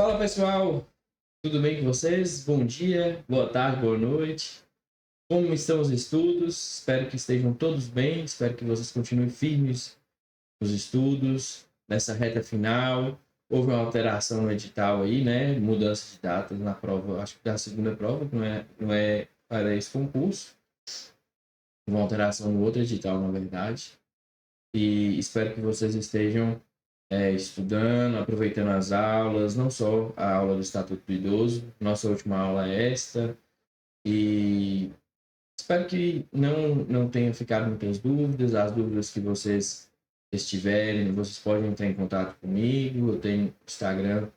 Fala pessoal, tudo bem com vocês? Bom dia, boa tarde, boa noite. Como estão os estudos? Espero que estejam todos bem, espero que vocês continuem firmes nos estudos, nessa reta final. Houve uma alteração no edital aí, né? Mudança de datas na prova, acho que da segunda prova, que não é para esse concurso. Uma alteração no outro edital, na verdade. E espero que vocês estejam estudando, aproveitando as aulas, não só a aula do Estatuto do Idoso, nossa última aula é esta, e espero que não tenha ficado muitas dúvidas. As dúvidas que vocês estiverem, vocês podem entrar em contato comigo. Eu tenho Instagram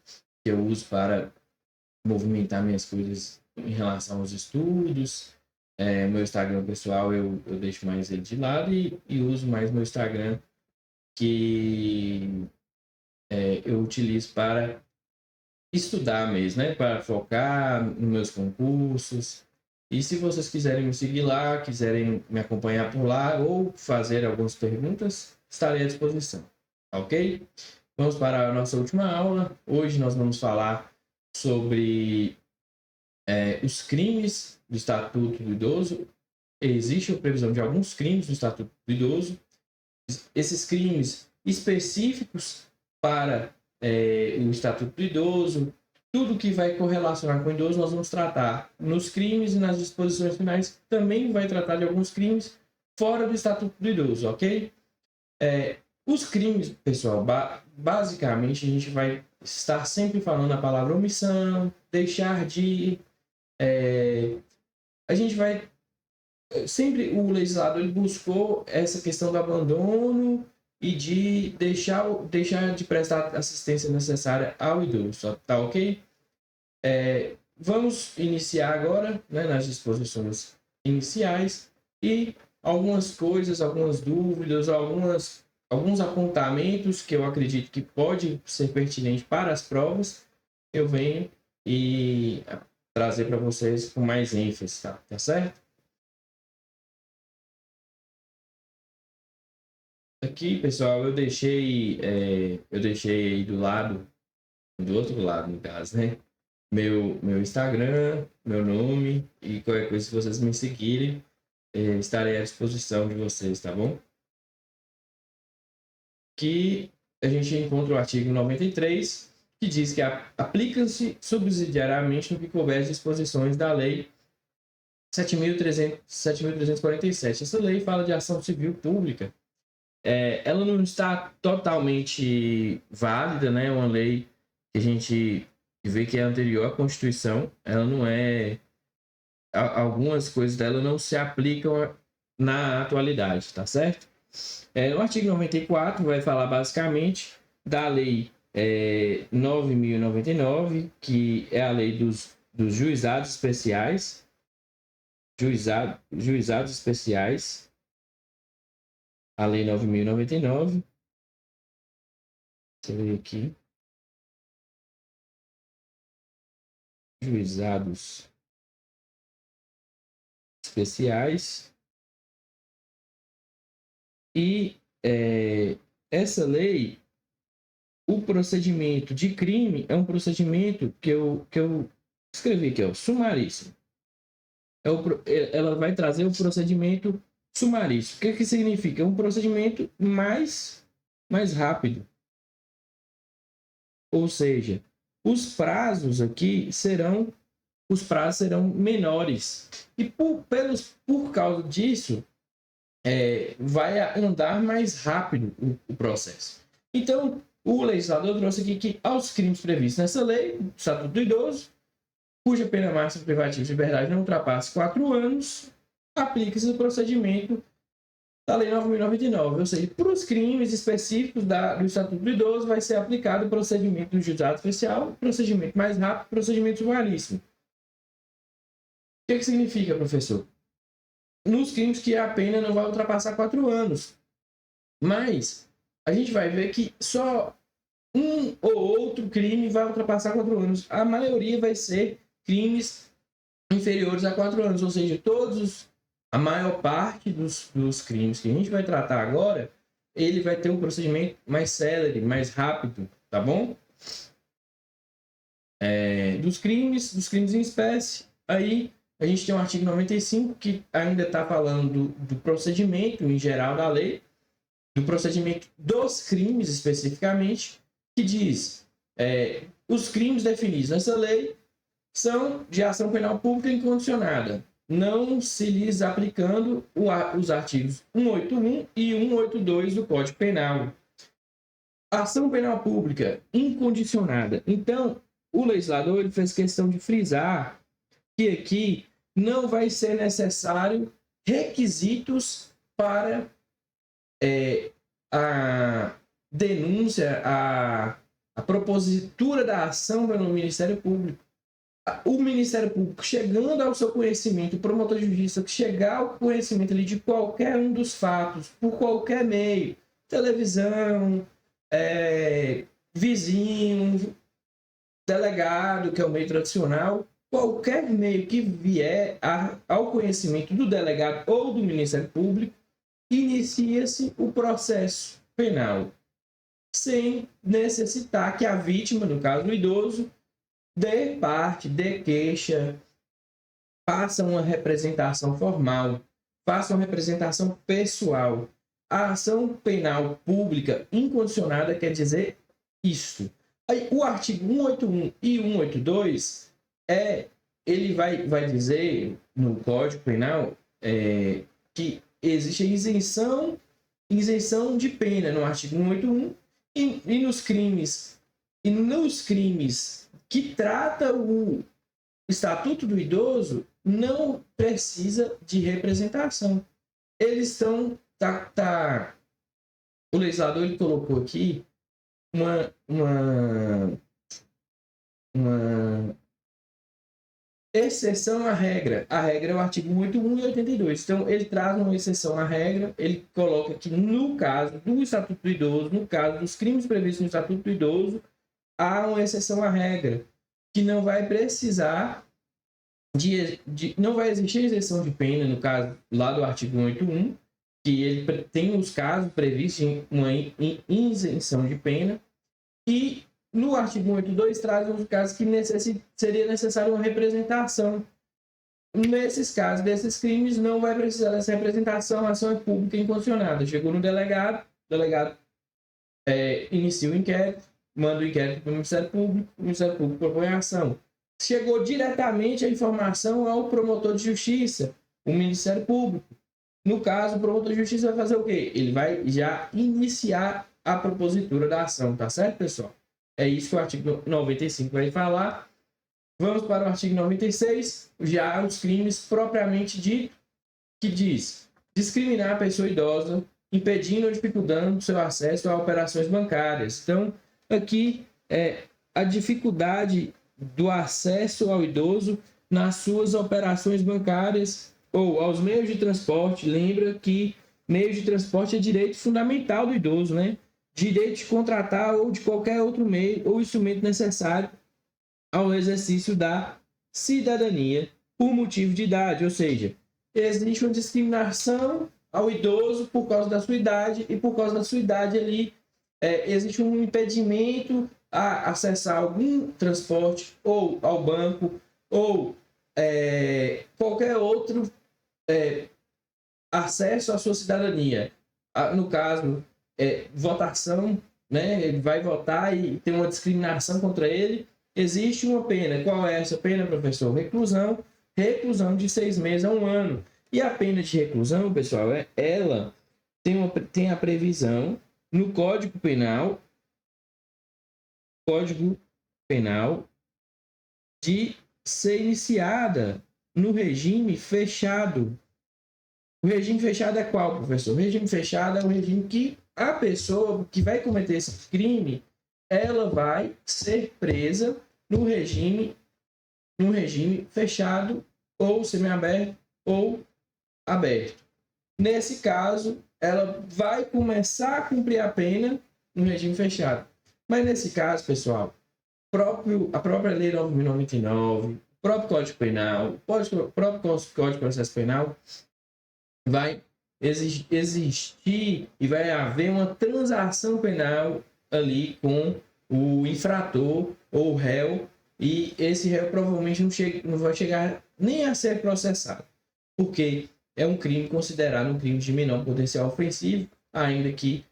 que eu uso para movimentar minhas coisas em relação aos estudos. Meu Instagram pessoal eu deixo mais ele de lado e uso mais meu Instagram que eu utilizo para estudar mesmo, né? Para focar nos meus concursos. E se vocês quiserem me seguir lá, quiserem me acompanhar por lá ou fazer algumas perguntas, estarei à disposição, tá ok? Vamos para a nossa última aula. Hoje nós vamos falar sobre os crimes do Estatuto do Idoso. Existe a previsão de alguns crimes do Estatuto do Idoso. Esses crimes específicos para o Estatuto do Idoso, tudo que vai correlacionar com o idoso, nós vamos tratar nos crimes e nas disposições finais. Também vai tratar de alguns crimes fora do Estatuto do Idoso, ok? Os crimes, pessoal, basicamente a gente vai estar sempre falando a palavra omissão, deixar de. A gente vai. Sempre o legislador ele buscou essa questão do abandono e de deixar de prestar assistência necessária ao idoso, tá ok? Vamos iniciar agora, né, nas disposições iniciais e algumas coisas, algumas dúvidas, alguns apontamentos que eu acredito que pode ser pertinente para as provas, eu venho e trazer para vocês com mais ênfase, tá certo? Aqui, pessoal, eu deixei aí do outro lado, no caso, né? Meu Instagram, meu nome e qualquer coisa, se vocês me seguirem, estarei à disposição de vocês, tá bom? Que a gente encontra o artigo 93, que diz que aplica-se subsidiariamente no que couber as disposições da Lei 7.347. Essa lei fala de ação civil pública. Ela não está totalmente válida, né? É uma lei que a gente vê que é anterior à Constituição. Ela não é. Algumas coisas dela não se aplicam na atualidade, tá certo? O artigo 94 vai falar basicamente da lei 9.099, que é a lei dos juizados especiais. Juizados especiais. A lei 9.099. Deixa eu ver aqui. Juizados especiais. E essa lei, o procedimento de crime é um procedimento que eu escrevi aqui, ó, sumaríssimo. Ela vai trazer o procedimento sumaríssimo. O que significa? É um procedimento mais rápido. Ou seja, os prazos aqui serão menores. E por causa disso, vai andar mais rápido o processo. Então, o legislador trouxe aqui que aos crimes previstos nessa lei, o Estatuto do Idoso, cuja pena máxima privativa de liberdade não ultrapasse 4 anos, aplica-se o procedimento da Lei 9.099. Ou seja, para os crimes específicos do Estatuto do Idoso, vai ser aplicado o procedimento do juizado especial, procedimento mais rápido, procedimento sumaríssimo. O que significa, professor? Nos crimes que a pena não vai ultrapassar 4 anos. Mas a gente vai ver que só um ou outro crime vai ultrapassar 4 anos. A maioria vai ser crimes inferiores a 4 anos. Ou seja, a maior parte dos crimes que a gente vai tratar agora, ele vai ter um procedimento mais célere, mais rápido, tá bom? dos crimes em espécie. Aí a gente tem o artigo 95, que ainda está falando do procedimento em geral da lei, do procedimento dos crimes especificamente, que diz os crimes definidos nessa lei são de ação penal pública incondicionada, não se lhes aplicando os artigos 181 e 182 do Código Penal. Ação penal pública incondicionada. Então, o legislador ele fez questão de frisar que aqui não vai ser necessário requisitos para a denúncia, a propositura da ação pelo Ministério Público. O Ministério Público chegando ao seu conhecimento, o promotor de justiça chegar ao conhecimento ali de qualquer um dos fatos, por qualquer meio, televisão, vizinho, delegado, que é o meio tradicional, qualquer meio que vier ao conhecimento do delegado ou do Ministério Público, inicia-se o processo penal, sem necessitar que a vítima, no caso o idoso, dê parte, dê queixa, faça uma representação formal, faça uma representação pessoal. A ação penal pública incondicionada quer dizer isso. Aí, o artigo 181 e 182 ele vai dizer no Código Penal que existe isenção de pena no artigo 181 e nos crimes que trata o Estatuto do Idoso não precisa de representação. Eles estão o legislador ele colocou aqui uma exceção à regra. A regra é o artigo 181 e 82. Então, ele traz uma exceção à regra. Ele coloca que, no caso do Estatuto do Idoso, no caso dos crimes previstos no Estatuto do Idoso, há uma exceção à regra, que não vai precisar não vai existir isenção de pena, no caso lá do artigo 181, que ele tem os casos previstos em uma isenção de pena, e no artigo 182 traz os casos que seria necessário uma representação. Nesses casos, desses crimes, não vai precisar dessa representação, a ação é pública incondicionada. Chegou no delegado, o delegado inicia o inquérito, manda o inquérito para o Ministério Público propõe a ação. Chegou diretamente a informação ao promotor de justiça, o Ministério Público. No caso, o promotor de justiça vai fazer o quê? Ele vai já iniciar a propositura da ação, tá certo, pessoal? É isso que o artigo 95 vai falar. Vamos para o artigo 96, já os crimes propriamente dito, que diz discriminar a pessoa idosa, impedindo ou dificultando seu acesso a operações bancárias. Então, aqui a dificuldade do acesso ao idoso nas suas operações bancárias ou aos meios de transporte. Lembra que meios de transporte é direito fundamental do idoso, né? Direito de contratar ou de qualquer outro meio ou instrumento necessário ao exercício da cidadania por motivo de idade. Ou seja, existe uma discriminação ao idoso por causa da sua idade, e por causa da sua idade ali existe um impedimento a acessar algum transporte ou ao banco ou qualquer outro acesso à sua cidadania. No caso, votação, né? Ele vai votar e tem uma discriminação contra ele, existe uma pena. Qual é essa pena, professor? Reclusão de 6 meses a 1 ano. E a pena de reclusão, pessoal, ela tem a previsão no Código Penal de ser iniciada no regime fechado. O regime fechado é qual, professor? O regime fechado é o regime que a pessoa que vai cometer esse crime, ela vai ser presa no regime fechado, ou semiaberto, ou aberto. Nesse caso, ela vai começar a cumprir a pena no regime fechado. Mas nesse caso, pessoal, a própria Lei 9.099, o próprio Código Penal, o próprio Código de Processo Penal vai existir e vai haver uma transação penal ali com o infrator ou o réu e esse réu provavelmente não vai chegar nem a ser processado, porque é um crime considerado um crime de menor potencial ofensivo, ainda que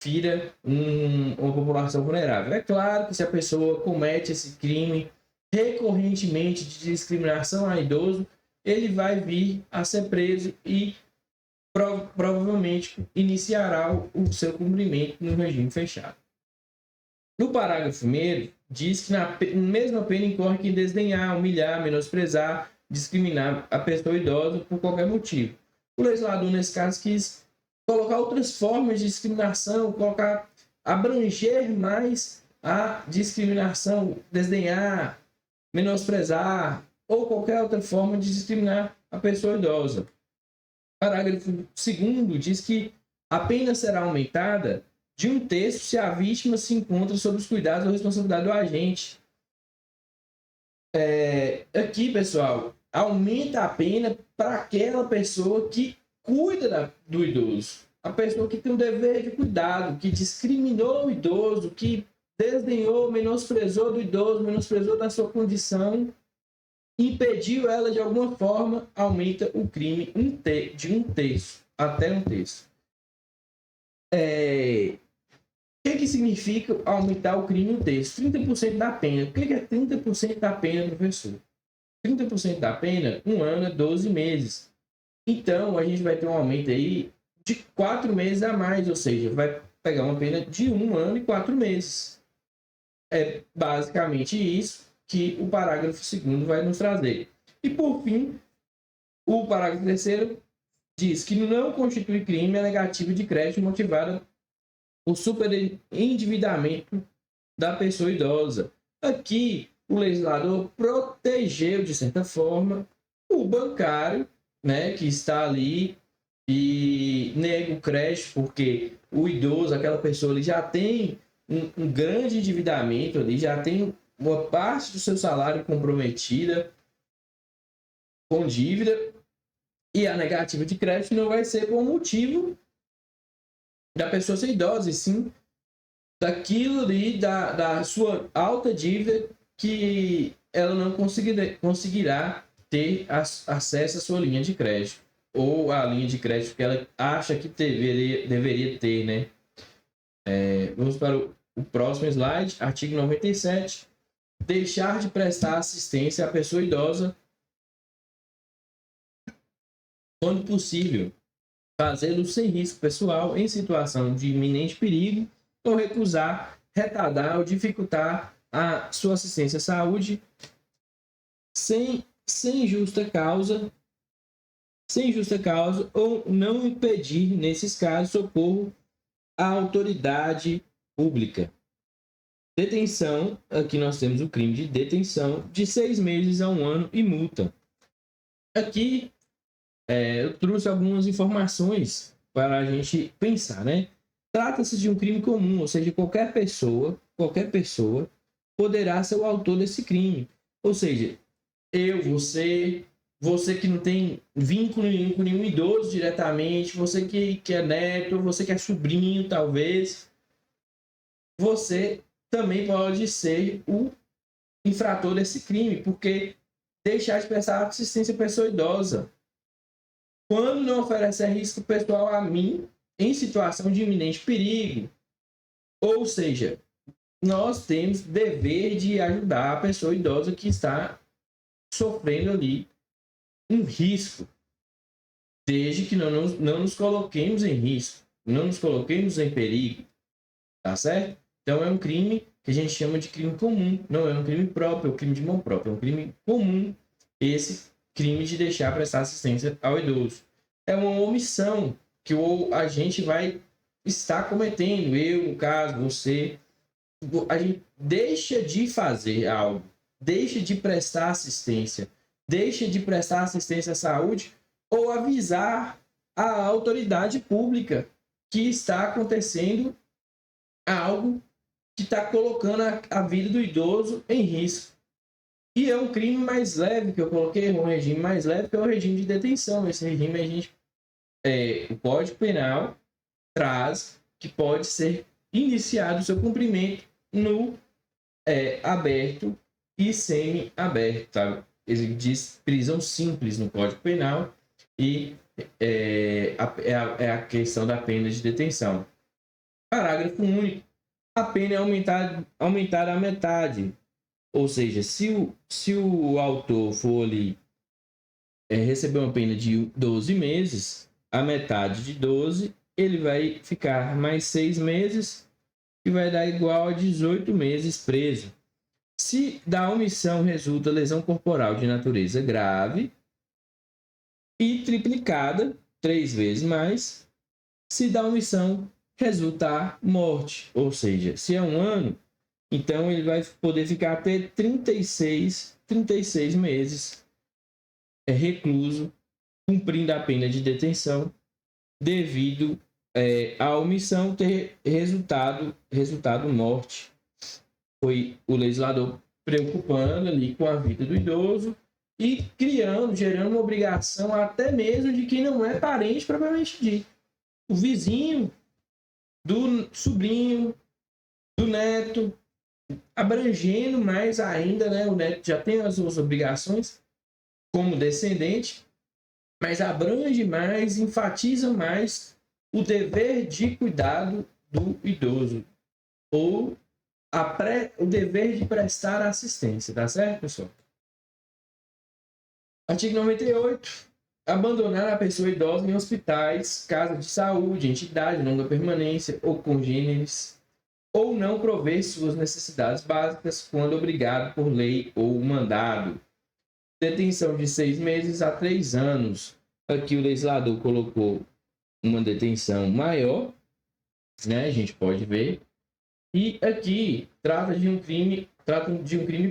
fira uma população vulnerável. É claro que se a pessoa comete esse crime recorrentemente de discriminação a idoso, ele vai vir a ser preso e provavelmente iniciará o seu cumprimento no regime fechado. No parágrafo 1º, diz que na mesma pena incorre quem desdenhar, humilhar, menosprezar, discriminar a pessoa idosa por qualquer motivo. O legislador, nesse caso, quis colocar outras formas de discriminação, abranger mais a discriminação, desdenhar, menosprezar ou qualquer outra forma de discriminar a pessoa idosa. Parágrafo 2º diz que a pena será aumentada de 1/3 se a vítima se encontra sob os cuidados ou responsabilidade do agente. Aqui, pessoal, aumenta a pena para aquela pessoa que cuida do idoso. A pessoa que tem o dever de cuidado, que discriminou o idoso, que desdenhou, menosprezou do idoso, menosprezou da sua condição, impediu ela de alguma forma, aumenta o crime de 1/3 até 1/3. O que significa aumentar o crime 1/3? 30% da pena. O que é 30% da pena, professor? 30% da pena, 1 ano é 12 meses. Então, a gente vai ter um aumento aí de 4 meses a mais, ou seja, vai pegar uma pena de 1 ano e 4 meses. É basicamente isso que o parágrafo 2º vai nos trazer. E, por fim, o parágrafo 3º diz que não constitui crime a negativa de crédito motivada por superendividamento da pessoa idosa. Aqui, o legislador protegeu, de certa forma, o bancário, né, que está ali e nega o crédito porque o idoso, aquela pessoa, ele já tem um grande endividamento ali, já tem uma parte do seu salário comprometida com dívida, e a negativa de crédito não vai ser por motivo da pessoa ser idosa, e sim daquilo ali, da sua alta dívida, que ela não conseguirá ter acesso à sua linha de crédito, ou a linha de crédito que ela acha que deveria ter, né? Vamos para o próximo slide, artigo 97. Deixar de prestar assistência à pessoa idosa quando possível, fazê-lo sem risco pessoal em situação de iminente perigo, ou recusar, retardar ou dificultar a sua assistência à saúde sem justa causa, ou não impedir, nesses casos, socorro à autoridade pública. Detenção, aqui nós temos o crime de detenção de 6 meses a 1 ano e multa. Aqui eu trouxe algumas informações para a gente pensar, né? Trata-se de um crime comum, ou seja, qualquer pessoa poderá ser o autor desse crime. Ou seja, você que não tem vínculo nenhum com nenhum idoso diretamente, você que é neto, você que é sobrinho, talvez, você também pode ser o infrator desse crime, porque deixar de prestar assistência à pessoa idosa, quando não oferecer risco pessoal a mim, em situação de iminente perigo. Ou seja, nós temos dever de ajudar a pessoa idosa que está sofrendo ali um risco, desde que não nos coloquemos em risco, não nos coloquemos em perigo, tá certo? Então é um crime que a gente chama de crime comum, não é um crime próprio, é um crime de mão própria, é um crime comum, esse crime de deixar prestar assistência ao idoso. É uma omissão que o agente vai estar cometendo, eu, no caso, você. A gente deixa de fazer algo, deixa de prestar assistência, deixa de prestar assistência à saúde ou avisar a autoridade pública que está acontecendo algo que está colocando a vida do idoso em risco. E é um crime mais leve que eu coloquei, um regime mais leve, que é o regime de detenção. Esse regime o Código Penal traz que pode ser iniciado o seu cumprimento no aberto e semi-aberto. Tá? Ele diz prisão simples no Código Penal e é a questão da pena de detenção. Parágrafo único. A pena é aumentada à metade. Ou seja, se o autor for ali receber uma pena de 12 meses, a metade de 12, ele vai ficar mais 6 meses, que vai dar igual a 18 meses preso. Se da omissão resulta lesão corporal de natureza grave e triplicada, 3 vezes mais, se da omissão resultar morte, ou seja, se é 1 ano, então ele vai poder ficar até 36 meses recluso, cumprindo a pena de detenção, devido à omissão ter resultado morte. Foi o legislador preocupando ali com a vida do idoso e gerando uma obrigação até mesmo de quem não é parente propriamente dito. O vizinho, do sobrinho, do neto, abrangendo mais ainda, né? O neto já tem as suas obrigações como descendente, mas abrange mais, enfatiza mais o dever de cuidado do idoso, ou o dever de prestar assistência, tá certo, pessoal? Artigo 98. Abandonar a pessoa idosa em hospitais, casas de saúde, entidade, longa permanência ou congêneres, ou não prover suas necessidades básicas quando obrigado por lei ou mandado. Detenção de 6 meses a 3 anos. Aqui o legislador colocou uma detenção maior, né? A gente pode ver. E aqui trata de um crime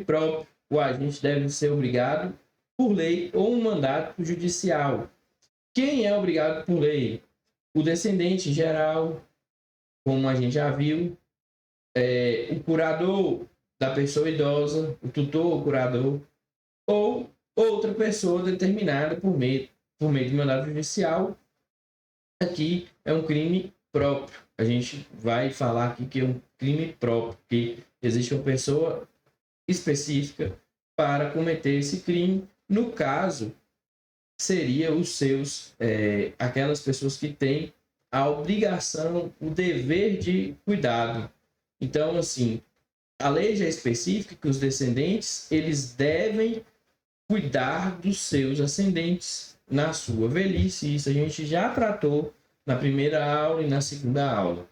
próprio. O agente deve ser obrigado por lei ou um mandato judicial. Quem é obrigado por lei? O descendente em geral, como a gente já viu, o curador da pessoa idosa, o tutor ou curador, ou outra pessoa determinada por meio de mandado judicial. Aqui é um crime próprio. A gente vai falar aqui que é um crime próprio, que existe uma pessoa específica para cometer esse crime. No caso, seria aquelas pessoas que têm a obrigação, o dever de cuidado. Então, assim, a lei já especifica que os descendentes, eles devem cuidar dos seus ascendentes na sua velhice. Isso a gente já tratou na primeira aula e na segunda aula.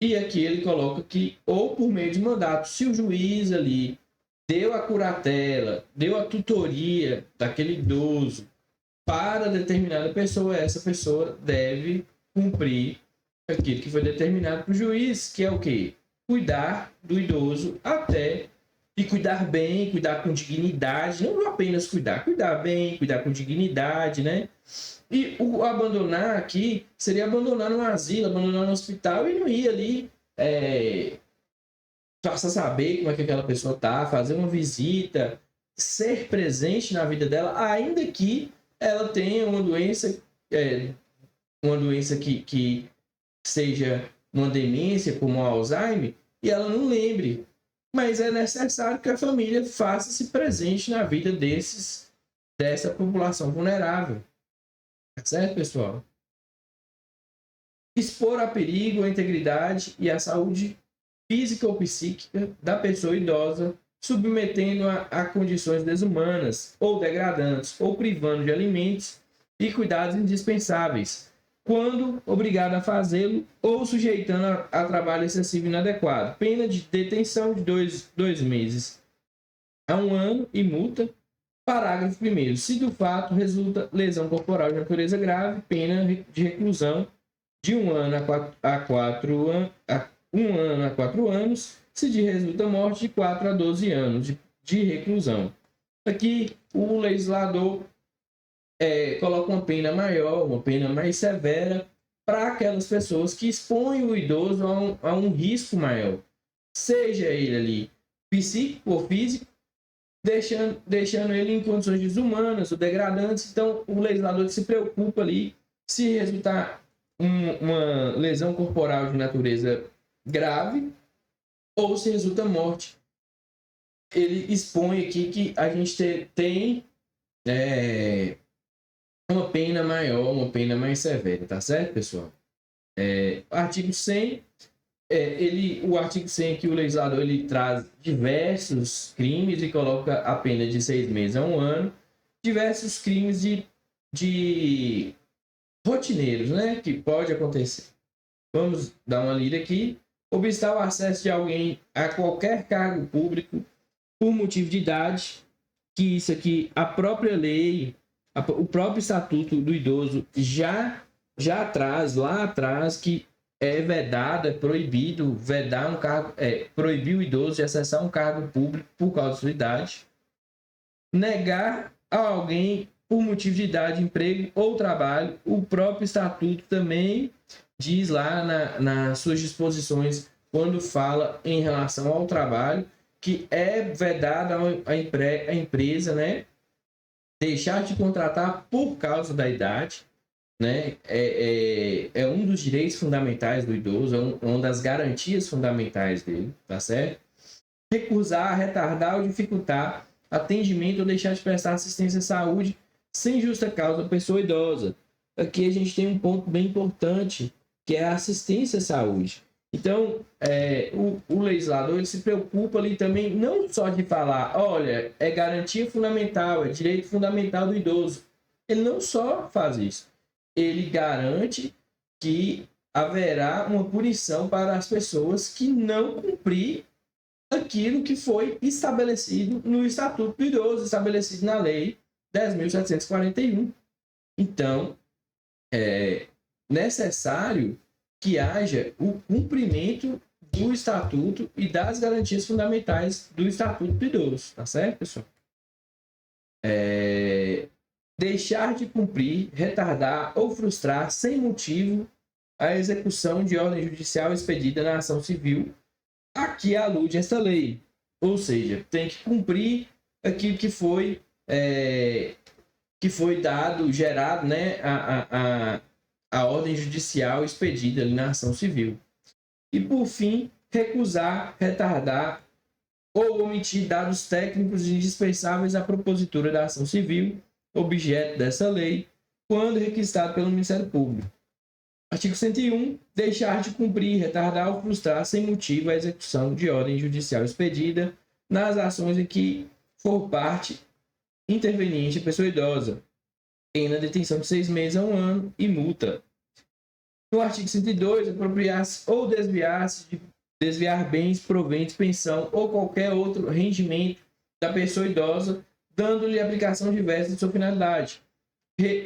E aqui ele coloca que, ou por meio de mandato, se o juiz ali deu a curatela, deu a tutoria daquele idoso para determinada pessoa, essa pessoa deve cumprir aquilo que foi determinado para o juiz, que é o quê? Cuidar do idoso e cuidar bem, cuidar com dignidade, não apenas cuidar bem, cuidar com dignidade, né? E o abandonar aqui seria abandonar no asilo, abandonar no hospital e não ir ali faça saber como é que aquela pessoa tá, fazer uma visita, ser presente na vida dela, ainda que ela tenha uma doença que seja uma demência, como o Alzheimer, e ela não lembre. Mas é necessário que a família faça-se presente na vida dessa população vulnerável. Certo, pessoal? Expor a perigo a integridade e a saúde física ou psíquica da pessoa idosa, submetendo-a a condições desumanas ou degradantes, ou privando de alimentos e cuidados indispensáveis, quando obrigado a fazê-lo, ou sujeitando a trabalho excessivo e inadequado. Pena de detenção de 2 meses a 1 ano e multa. Parágrafo 1º. Se do fato resulta lesão corporal de natureza grave, pena de reclusão de 1 ano a 4 anos, se de resulta morte, de 4 a 12 anos de reclusão. Aqui o legislador coloca uma pena maior, uma pena mais severa para aquelas pessoas que expõem o idoso a um risco maior, seja ele ali psíquico ou físico, deixando ele em condições desumanas ou degradantes. Então, o legislador se preocupa ali se resultar uma lesão corporal de natureza grave ou se resulta morte ele expõe aqui que a gente tem uma pena maior, uma pena mais severa, tá certo, pessoal? Artigo 100, o artigo 100 aqui, o legislador ele traz diversos crimes e coloca a pena de 6 meses a 1 ano, diversos crimes de rotineiros, né, que pode acontecer. Vamos dar uma lida aqui. Obstar o acesso de alguém a qualquer cargo público por motivo de idade, que isso aqui, a própria lei, o próprio Estatuto do Idoso já traz lá atrás que é vedado, é proibido vedar um cargo, proibir o idoso de acessar um cargo público por causa da sua idade. Negar a alguém por motivo de idade, emprego ou trabalho, o próprio Estatuto também diz lá nas suas disposições, quando fala em relação ao trabalho, que é vedado a empresa, né, deixar de contratar por causa da idade, né, é um dos direitos fundamentais do idoso, é uma das garantias fundamentais dele, tá certo? Recusar, retardar ou dificultar atendimento ou deixar de prestar assistência à saúde sem justa causa à pessoa idosa. Aqui a gente tem um ponto bem importante, que é a assistência à saúde. Então, o legislador ele se preocupa ali também não só de falar, olha, é garantia fundamental, é direito fundamental do idoso. Ele não só faz isso, ele garante que haverá uma punição para as pessoas que não cumprir aquilo que foi estabelecido no Estatuto do Idoso, estabelecido na Lei 10.741. Então, é necessário que haja o cumprimento do Estatuto e das garantias fundamentais do Estatuto do Idoso, tá certo, pessoal? Deixar de cumprir, retardar ou frustrar sem motivo a execução de ordem judicial expedida na ação civil a que alude esta lei. Ou seja, tem que cumprir aquilo que foi dado, gerado, né, a ordem judicial expedida ali na ação civil. E, por fim, recusar, retardar ou omitir dados técnicos indispensáveis à propositura da ação civil, objeto dessa lei, quando requisitado pelo Ministério Público. Artigo 101. Deixar de cumprir, retardar ou frustrar sem motivo a execução de ordem judicial expedida nas ações em que for parte interveniente a pessoa idosa, pena detenção de 6 meses a 1 ano e multa. No artigo 102, apropriar-se ou desviar bens, proventos, pensão ou qualquer outro rendimento da pessoa idosa, dando-lhe aplicação diversa de sua finalidade.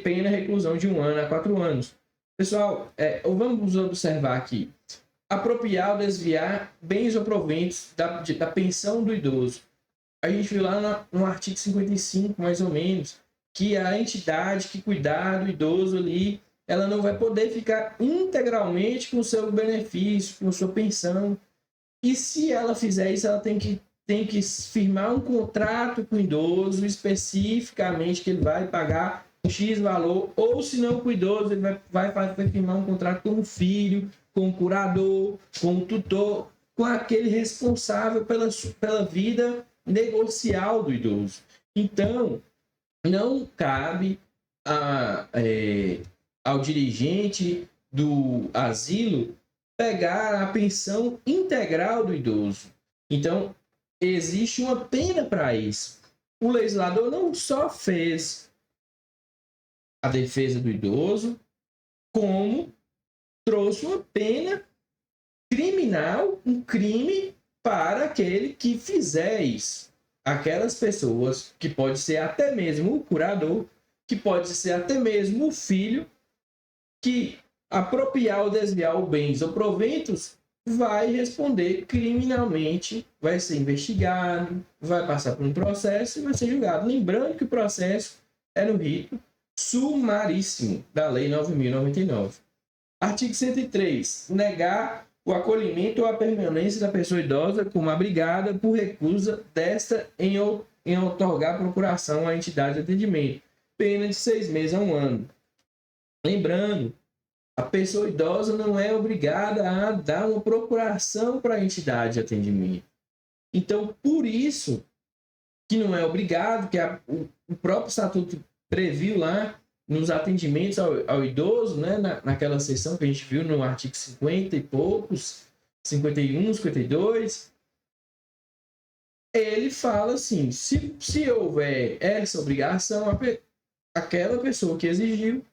Pena reclusão de 1 ano a 4 anos. Pessoal, vamos observar aqui. Apropriar ou desviar bens ou proventos da pensão do idoso. A gente viu lá no artigo 55, mais ou menos, que a entidade que cuidar do idoso ali, ela não vai poder ficar integralmente com o seu benefício, com a sua pensão. E se ela fizer isso, ela tem que firmar um contrato com o idoso, especificamente que ele vai pagar um X valor, ou se não com o idoso, ele vai firmar um contrato com o filho, com o curador, com o tutor, com aquele responsável pela vida negocial do idoso. Então, não cabe ao dirigente do asilo pegar a pensão integral do idoso. Então, existe uma pena para isso. O legislador não só fez a defesa do idoso, como trouxe uma pena criminal, um crime para aquele que fizer isso. Aquelas pessoas, que pode ser até mesmo o curador, que pode ser até mesmo o filho, que apropriar ou desviar os bens ou proventos, vai responder criminalmente, vai ser investigado, vai passar por um processo e vai ser julgado. Lembrando que o processo é no rito sumaríssimo da Lei 9.099. Artigo 103. Negar o acolhimento ou a permanência da pessoa idosa como abrigada por recusa desta em outorgar procuração à entidade de atendimento. Pena de 6 meses a 1 ano. Lembrando, a pessoa idosa não é obrigada a dar uma procuração para a entidade de atendimento. Então, por isso que não é obrigado, que o próprio estatuto previu lá nos atendimentos ao idoso, né, naquela seção que a gente viu no artigo 50 e poucos, 51, 52, ele fala assim, se houver essa obrigação, aquela pessoa que exigiu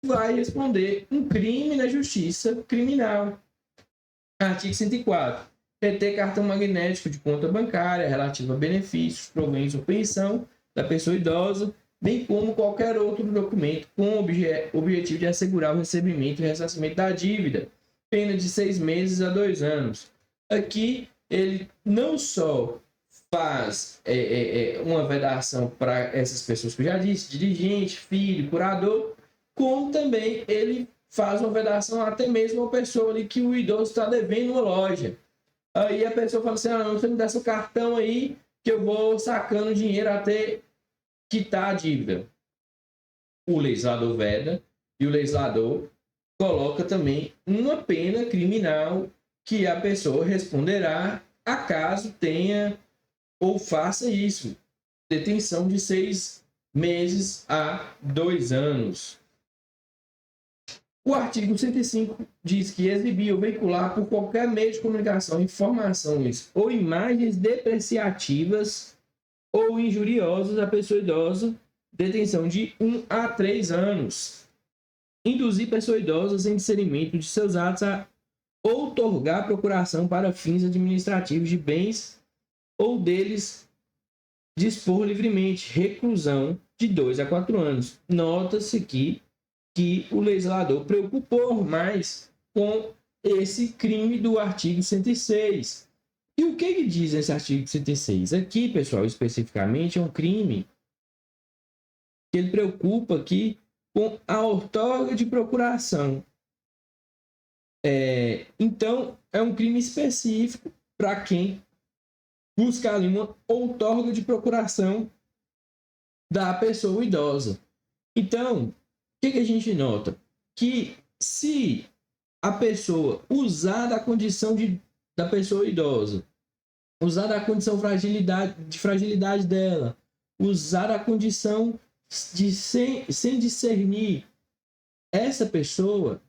vai responder um crime na justiça criminal. Artigo 104. Reter cartão magnético de conta bancária relativo a benefícios, proventos ou pensão da pessoa idosa, bem como qualquer outro documento com objetivo de assegurar o recebimento e ressarcimento da dívida, pena de 6 meses a 2 anos. Aqui, ele não só faz uma vedação para essas pessoas que eu já disse, dirigente, filho, curador, como também ele faz uma vedação até mesmo a pessoa ali que o idoso está devendo uma loja. Aí a pessoa fala assim, não, você me dá seu cartão aí que eu vou sacando dinheiro até quitar a dívida. O legislador veda e o legislador coloca também uma pena criminal que a pessoa responderá acaso tenha ou faça isso. Detenção de 6 meses a 2 anos. O artigo 105 diz que exibir ou veicular por qualquer meio de comunicação informações ou imagens depreciativas ou injuriosas à pessoa idosa, detenção de 1 a 3 anos. Induzir pessoa idosa sem discernimento de seus atos a outorgar procuração para fins administrativos de bens ou deles dispor livremente, reclusão de 2 a 4 anos. Nota-se aqui que o legislador preocupou mais com esse crime do artigo 106. E o que ele diz nesse artigo 106? Aqui, pessoal, especificamente, é um crime que ele preocupa aqui com a outorga de procuração. Então, é um crime específico para quem busca ali uma outorga de procuração da pessoa idosa. Então, o que a gente nota? Que se a pessoa usar da condição da pessoa idosa, usar da condição de fragilidade dela, usar a condição de sem discernir, essa pessoa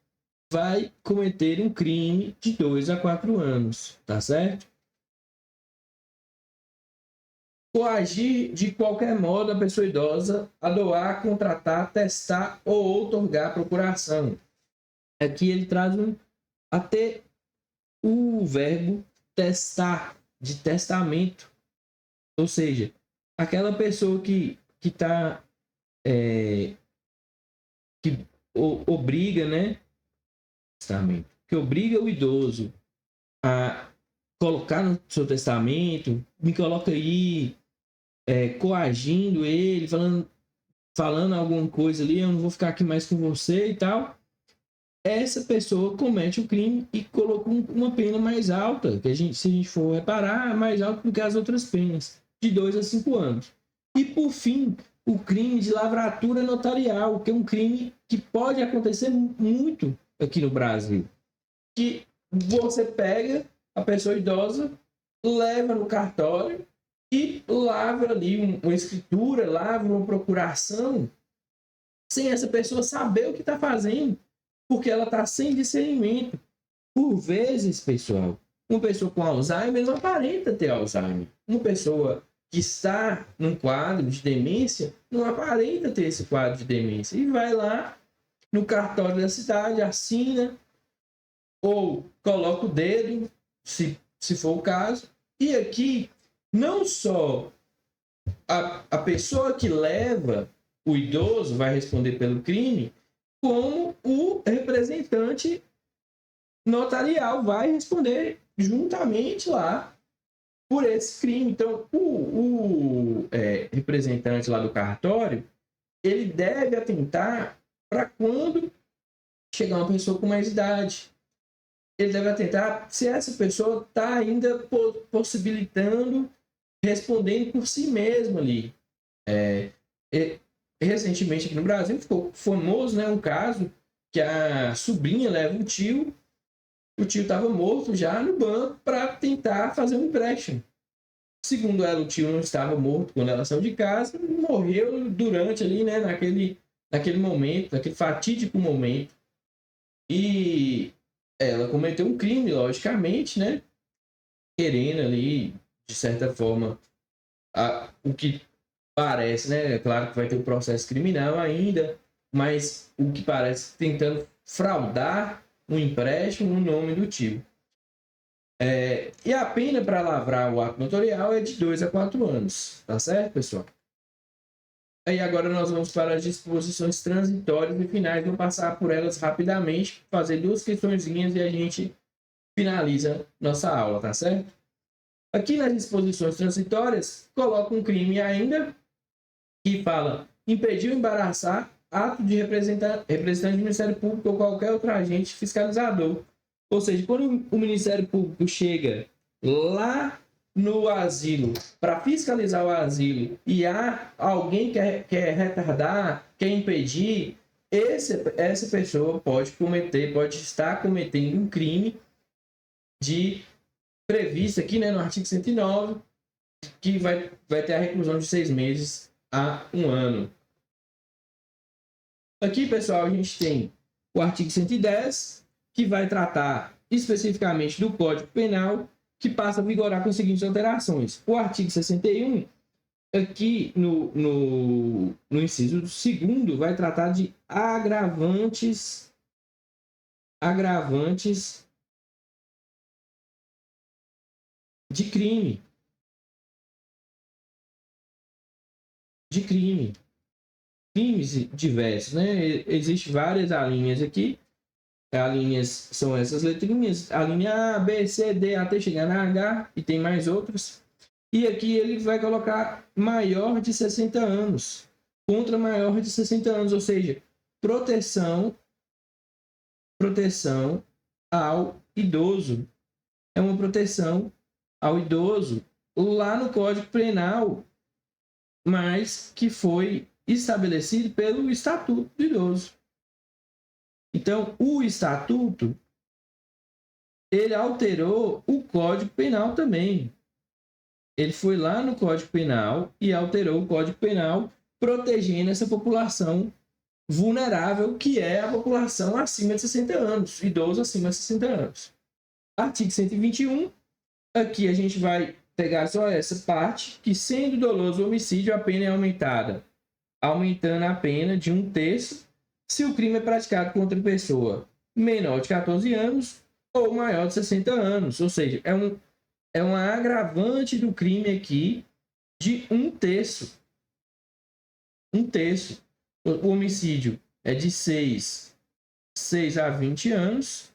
vai cometer um crime de 2 a 4 anos, tá certo? Coagir de qualquer modo a pessoa idosa a doar, contratar, testar ou outorgar procuração. Aqui ele traz até o verbo testar, de testamento. Ou seja, aquela pessoa que obriga, né? Testamento. Que obriga o idoso a colocar no seu testamento, me coloca aí, coagindo ele, falando alguma coisa ali, eu não vou ficar aqui mais com você e tal. Essa pessoa comete o crime e colocou uma pena mais alta, que se a gente for reparar, é mais alta do que as outras penas, de 2 a 5 anos. E por fim, o crime de lavratura notarial, que é um crime que pode acontecer muito aqui no Brasil. Que você pega a pessoa idosa, leva no cartório e lavra ali uma escritura, lavra uma procuração, sem essa pessoa saber o que está fazendo, porque ela está sem discernimento. Por vezes, pessoal, uma pessoa com Alzheimer não aparenta ter Alzheimer. Uma pessoa que está num quadro de demência não aparenta ter esse quadro de demência. E vai lá no cartório da cidade, assina, ou coloca o dedo, se for o caso. E aqui, não só a pessoa que leva o idoso vai responder pelo crime, como o representante notarial vai responder juntamente lá por esse crime. Então, o representante lá do cartório, ele deve atentar para quando chegar uma pessoa com mais idade. Ele deve atentar se essa pessoa está ainda possibilitando, respondendo por si mesma ali. Recentemente aqui no Brasil ficou famoso, né, um caso que a sobrinha leva o tio estava morto já no banco para tentar fazer um empréstimo. Segundo ela, o tio não estava morto quando ela saiu de casa, morreu durante ali, né, naquele momento, naquele fatídico momento. E ela cometeu um crime, logicamente, né, querendo ali, de certa forma, o que parece, né, é claro que vai ter o processo criminal ainda, mas o que parece tentando fraudar um empréstimo no nome do tio. E a pena para lavrar o ato notorial é de 2 a 4 anos, tá certo, pessoal? Aí agora nós vamos para as disposições transitórias e finais, vou passar por elas rapidamente, fazer 2 questõezinhas e a gente finaliza nossa aula, tá certo? Aqui nas disposições transitórias, coloca um crime ainda que fala impediu embaraçar ato de representante do Ministério Público ou qualquer outro agente fiscalizador. Ou seja, quando o Ministério Público chega lá no asilo para fiscalizar o asilo e há alguém que quer retardar, quer impedir, essa pessoa pode estar cometendo um crime previsto aqui, né, no artigo 109, que vai ter a reclusão de 6 meses a 1 ano. Aqui, pessoal, a gente tem o artigo 110, que vai tratar especificamente do Código Penal, que passa a vigorar com as seguintes alterações. O artigo 61, aqui no inciso 2º, vai tratar de agravantes de crime. Crimes diversos, né? Existem várias alíneas aqui. Alíneas são essas letrinhas. A linha A, B, C, D, até chegar na H, e tem mais outras. E aqui ele vai colocar maior de 60 anos. Contra maior de 60 anos, ou seja, proteção ao idoso. É uma proteção ao idoso lá no Código Penal, mas que foi estabelecido pelo Estatuto do Idoso. Então, o Estatuto, ele alterou o Código Penal também. Ele foi lá no Código Penal e alterou o Código Penal, protegendo essa população vulnerável, que é a população acima de 60 anos, idoso acima de 60 anos. Artigo 121, aqui a gente vai pegar só essa parte, que sendo doloso o homicídio, a pena é aumentada, aumentando a pena de 1/3 se o crime é praticado contra pessoa menor de 14 anos ou maior de 60 anos. Ou seja, é um agravante do crime aqui de 1/3. 1/3. O homicídio é de 6 a 20 anos.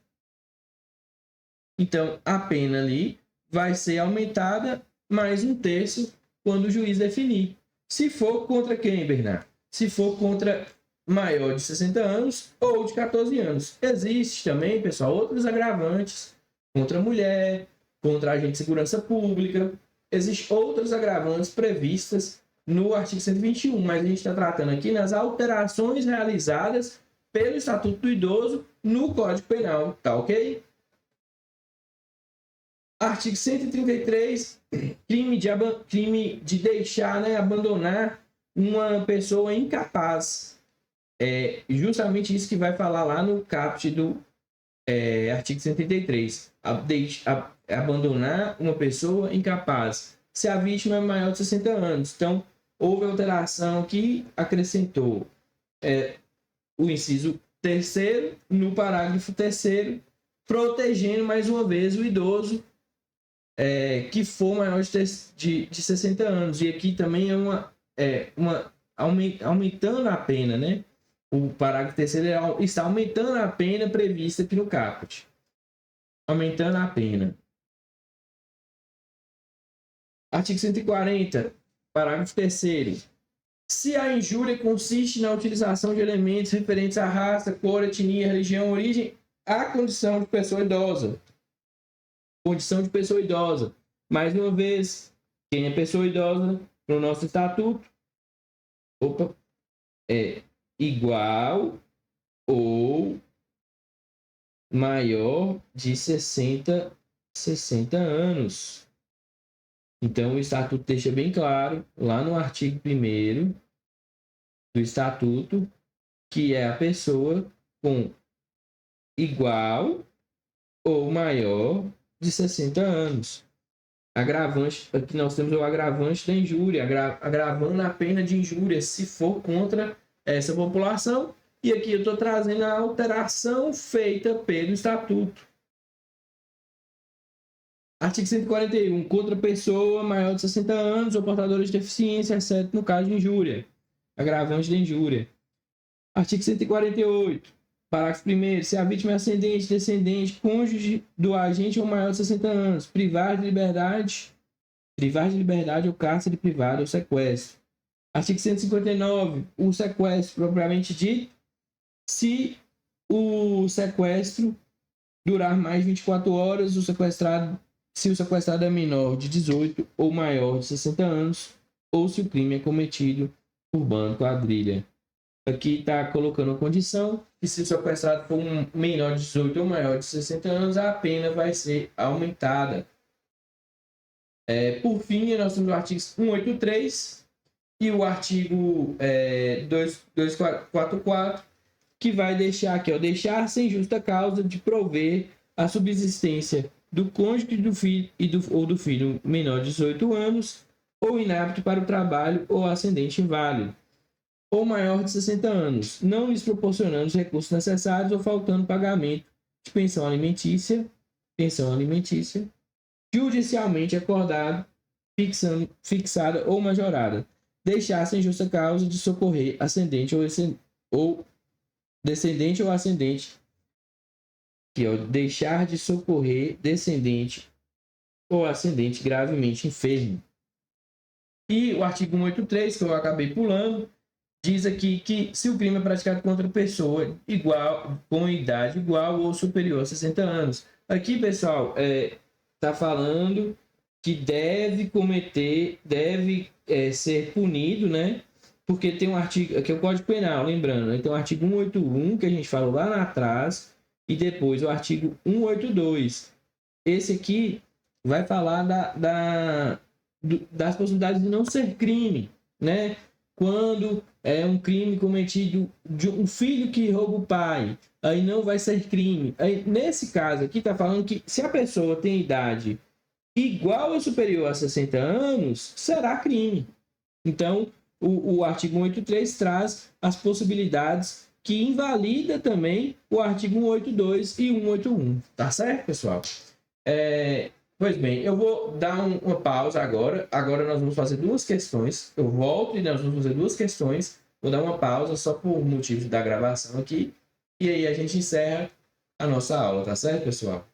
Então, a pena ali vai ser aumentada mais 1/3 quando o juiz definir. Se for contra quem, Bernardo? Se for contra maior de 60 anos ou de 14 anos. Existe também, pessoal, outros agravantes contra a mulher, contra agente de segurança pública. Existem outros agravantes previstas no artigo 121, mas a gente está tratando aqui nas alterações realizadas pelo Estatuto do Idoso no Código Penal, tá ok? Artigo 133, crime de deixar, né, abandonar uma pessoa incapaz. É justamente isso que vai falar lá no caput do artigo 133. Abandonar uma pessoa incapaz. Se a vítima é maior de 60 anos. Então, houve alteração que acrescentou o inciso 3º no parágrafo 3º, protegendo mais uma vez o idoso que for maior de 60 anos. E aqui também aumentando a pena, né? O parágrafo 3º está aumentando a pena prevista aqui no caput. Aumentando a pena. Artigo 140, parágrafo 3º. Se a injúria consiste na utilização de elementos referentes à raça, cor, etnia, religião, origem, à condição de pessoa idosa. Condição de pessoa idosa. Mais uma vez, quem é pessoa idosa no nosso estatuto? É igual ou maior de 60 anos. Então, o Estatuto deixa bem claro, lá no artigo 1º do Estatuto, que é a pessoa com igual ou maior de 60 anos. Agravante, aqui nós temos o agravante da injúria, agravando a pena de injúria se for contra essa população. E aqui eu estou trazendo a alteração feita pelo Estatuto. Artigo 141. Contra pessoa maior de 60 anos ou portadora de deficiência, exceto no caso de injúria. Agravante da injúria. Artigo 148. Parágrafo 1º. Se a vítima é ascendente, descendente, cônjuge do agente ou maior de 60 anos, privar de liberdade ou cárcere privado ou sequestro. Artigo 159. O sequestro propriamente dito, se o sequestro durar mais de 24 horas, se o sequestrado é menor de 18 ou maior de 60 anos, ou se o crime é cometido por bando, quadrilha. Aqui está colocando a condição que se o sequestrado for um menor de 18 ou maior de 60 anos, a pena vai ser aumentada. Por fim, nós temos o artigo 183 e o artigo 244, que vai deixar aqui, deixar sem justa causa de prover a subsistência do cônjuge do filho ou do filho menor de 18 anos, ou inapto para o trabalho ou ascendente inválido, ou maior de 60 anos, não lhes proporcionando os recursos necessários ou faltando pagamento de pensão alimentícia, judicialmente acordado, fixada ou majorada, deixar sem justa causa de socorrer ascendente ou descendente ou ascendente, que é deixar de socorrer descendente ou ascendente gravemente enfermo. E o artigo 183, que eu acabei pulando, diz aqui que se o crime é praticado contra pessoa com idade igual ou superior a 60 anos. Aqui, pessoal, está falando que deve ser punido, né? Porque tem um artigo, aqui é o Código Penal, lembrando, né? Tem o artigo 181, que a gente falou lá atrás, e depois o artigo 182. Esse aqui vai falar das possibilidades de não ser crime, né? Quando é um crime cometido de um filho que rouba o pai, aí não vai ser crime. Aí, nesse caso aqui, está falando que se a pessoa tem idade igual ou superior a 60 anos, será crime. Então, o artigo 183 traz as possibilidades que invalida também o artigo 182 e 181. Tá certo, pessoal? Pois bem, eu vou dar uma pausa agora. Agora nós vamos fazer duas questões. Eu volto e nós vamos fazer duas questões. Vou dar uma pausa só por motivo da gravação aqui. E aí a gente encerra a nossa aula, tá certo, pessoal?